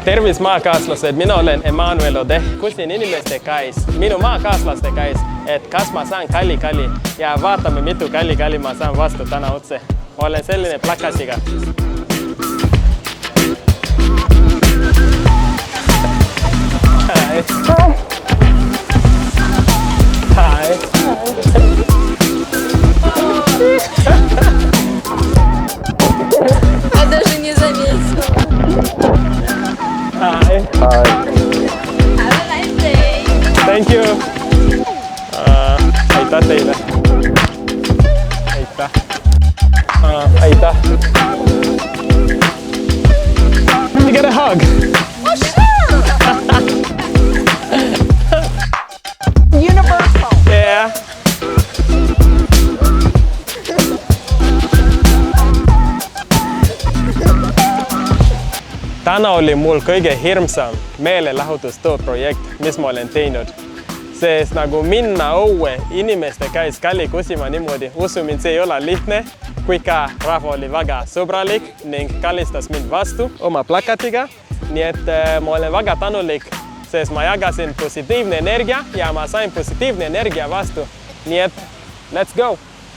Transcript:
Tervis maakaaslased, mina olen Emmanuel Ode. Küsin inimeste käis, minu maakaaslaste käis, et kas ma saan kalli ja vaatame mitu kalli ma saan vastu täna otse. Olen selline plakatiga. Hi. Hi. Я даже не заметила. Hi. Hi. Have a nice day. Thank you. Aitäh teile. Aitäh. Aitäh. You get a hug. Oh, sure. Universal. Yeah. Täna oli mul kõige hirmsam meelelahutustööprojekt, mis ma olen teinud. Sest nagu minna õue inimeste käis kalli küsima niimoodi, usu mind, see ei ole lihtne, kui ka rahva oli väga sõbralik ning kallistas mind vastu oma plakatiga. Nii et ma olen väga tänulik, sest ma jagasin positiivne energia ja ma sain positiivne energia vastu. Nii et let's go!